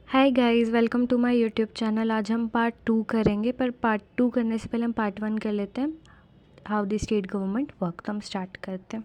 Hi guys, welcome to my YouTube channel. आज हम part 2 करेंगे, पर पार्ट 2 करने से पहले हम पार्ट 1 कर लेते हैं, how the state government work. तो हम स्टार्ट करते हैं।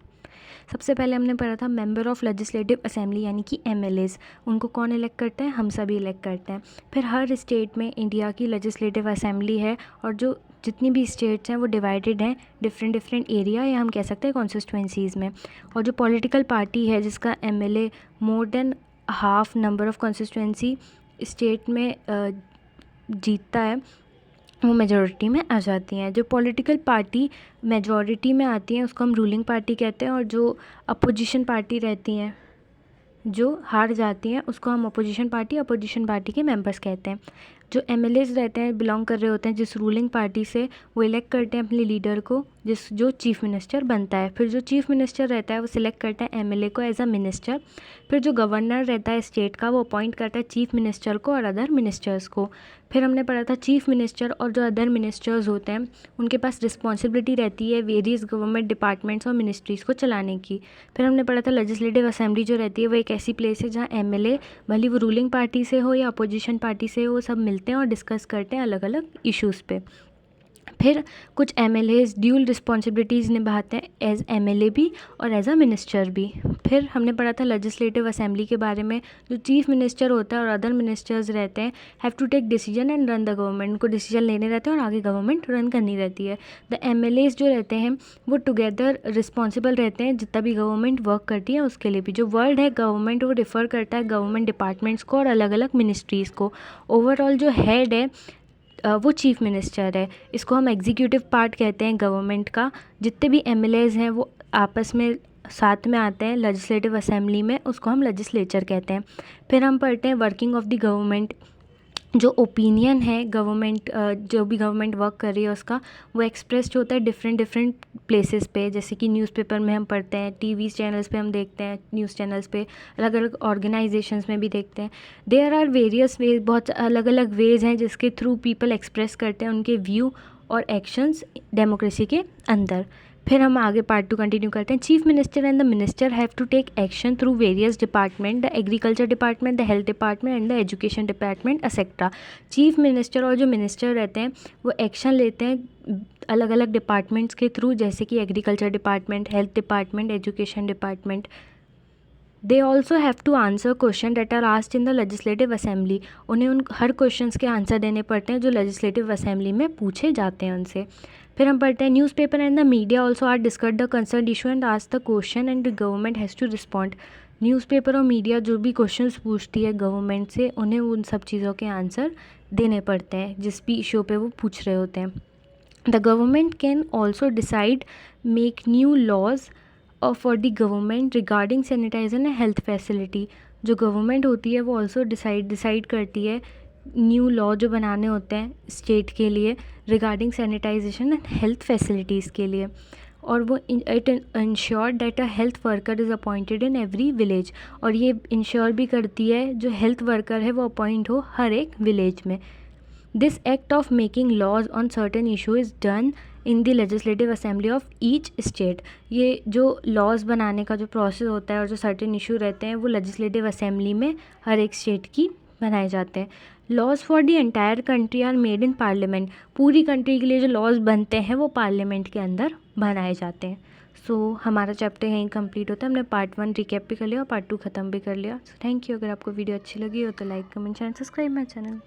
सबसे पहले हमने पढ़ा था मेंबर ऑफ लेजिस्लेटिव असेंबली यानी कि एमएलएज। उनको कौन इलेक्ट करते हैं? हम सभी इलेक्ट करते हैं। फिर हर स्टेट में इंडिया की लेजिस्लेटिव असेंबली है, और जो जितनी भी स्टेट्स हैं वो डिवाइडेड हैं डिफरेंट डिफरेंट एरिया, या हम कह सकते हैं कॉन्स्टिट्यूंसीज़ में। और जो पॉलिटिकल पार्टी है जिसका MLA more than half number of constituency state में जीतता है, वो मेजॉरिटी में आ जाती हैं। जो पॉलिटिकल पार्टी मेजॉरिटी में आती हैं उसको हम रूलिंग पार्टी कहते हैं, और जो अपोजिशन पार्टी रहती हैं जो हार जाती हैं उसको हम अपोजिशन पार्टी के मेंबर्स कहते हैं। जो एमएलएज रहते हैं बिलोंग कर रहे होते हैं जिस रूलिंग पार्टी से, वो इलेक्ट करते हैं अपने लीडर को, जो चीफ मिनिस्टर बनता है। फिर जो चीफ मिनिस्टर रहता है वो सिलेक्ट करता है एमएलए को एज अ मिनिस्टर। फिर जो गवर्नर रहता है स्टेट का, वो अपॉइंट करता है चीफ मिनिस्टर को और अदर मिनिस्टर्स को। फिर हमने पढ़ा था चीफ मिनिस्टर और जो अदर मिनिस्टर्स होते हैं उनके पास रिस्पॉन्सिबिलिटी रहती है वेरियस गवर्नमेंट डिपार्टमेंट्स और मिनिस्ट्रीज़ को चलाने की। फिर हमने पढ़ा था लेजिस्लेटिव असेंबली जो रहती है वो एक ऐसी प्लेस है जहाँ एमएलए, भले वो रूलिंग पार्टी से हो या अपोजिशन पार्टी से हो, सब मिलते हैं और डिस्कस करते हैं अलग अलग इश्यूज़ पे। फिर कुछ एमएलएज ड्यूल रिस्पॉन्सिबिलिटीज़ निभाते हैं एज एमएलए भी और एज अ मिनिस्टर भी। फिर हमने पढ़ा था लेजिस्लेटिव असेंबली के बारे में। जो चीफ मिनिस्टर होता है और अदर मिनिस्टर्स रहते हैं have to take decision and run the government. उनको डिसीजन लेने रहते हैं और आगे गवर्नमेंट रन करनी रहती है। द एमएलएज जो रहते हैं वो टुगेदर रिस्पॉन्सिबल रहते हैं जितना भी गवर्नमेंट वर्क करती है उसके लिए भी। जो वर्ड है गवर्नमेंट वो रिफ़र करता है गवर्नमेंट डिपार्टमेंट्स को और अलग अलग मिनिस्ट्रीज़ को। ओवरऑल जो हेड है वो चीफ मिनिस्टर है। इसको हम एग्जीक्यूटिव पार्ट कहते हैं गवर्नमेंट का। जितने भी एमएलएज हैं वो आपस में साथ में आते हैं लेजिस्लेटिव असेंबली में, उसको हम लेजिस्लेचर कहते हैं। फिर हम पढ़ते हैं वर्किंग ऑफ द गवर्नमेंट। जो ओपिनियन है गवर्नमेंट, जो भी गवर्नमेंट वर्क कर रही है उसका, वो एक्सप्रेस्ड होता है डिफरेंट डिफरेंट प्लेसेस पे। जैसे कि न्यूज़पेपर में हम पढ़ते हैं, टीवी चैनल्स पे हम देखते हैं, न्यूज़ चैनल्स पे, अलग अलग ऑर्गेनाइजेशंस में भी देखते हैं। देयर आर वेरियस वेज, बहुत अलग अलग वेज हैं जिसके थ्रू पीपल एक्सप्रेस करते हैं उनके व्यू और एक्शंस डेमोक्रेसी के अंदर। फिर हम आगे पार्ट 2 कंटिन्यू करते हैं। Chief minister and the minister have to take action through various department, the agriculture department, the health department and the education department etcetera. Chief minister और जो मिनिस्टर रहते हैं वो एक्शन लेते हैं अलग अलग डिपार्टमेंट्स के थ्रू, जैसे कि agriculture department, health department, education department. They also have to answer question that are asked in the legislative assembly. उन्हें उन हर क्वेश्चन के आंसर देने पड़ते हैं जो लेजिस्लेटिव असेंबली में पूछे जाते हैं उनसे। फिर हम पढ़ते हैं newspaper and the media also are discuss the concern issue and ask the question and the government has to respond. Newspaper और मीडिया जो भी क्वेश्चन पूछती है गवर्नमेंट से, उन्हें उन सब चीज़ों के आंसर देने पड़ते हैं जिस भी इशू पे वो पूछ रहे होते हैं। The government can also decide make new laws for the government regarding sanitiser and health facility. जो गवर्नमेंट होती है वो ऑल्सो डिसाइड करती है न्यू लॉ जो बनाने होते हैं स्टेट के लिए regarding sanitisation and health facilities के लिए। और वो it ensure that a health worker is appointed in every village. और ये इंश्योर भी करती है जो हेल्थ वर्कर है वो अपॉइंट हो हर एक विलेज में। This act of making laws on certain issue is done in the legislative assembly of each state. ये जो लॉज बनाने का जो प्रोसेस होता है और जो सर्टेन इशू रहते हैं वो लेजिस्लेटिव असेंबली में हर एक स्टेट की बनाए जाते हैं। Laws for the entire country are made in parliament. पूरी कंट्री के लिए जो लॉज बनते हैं वो पार्लियामेंट के अंदर बनाए जाते हैं। हमारा चैप्टर यहीं कंप्लीट होता है। हमने पार्ट 1 रिकैप भी कर लिया और पार्ट 2 ख़त्म भी कर लिया। Thank you. अगर आपको वीडियो अच्छी लगी हो तो like comment and subscribe my channel.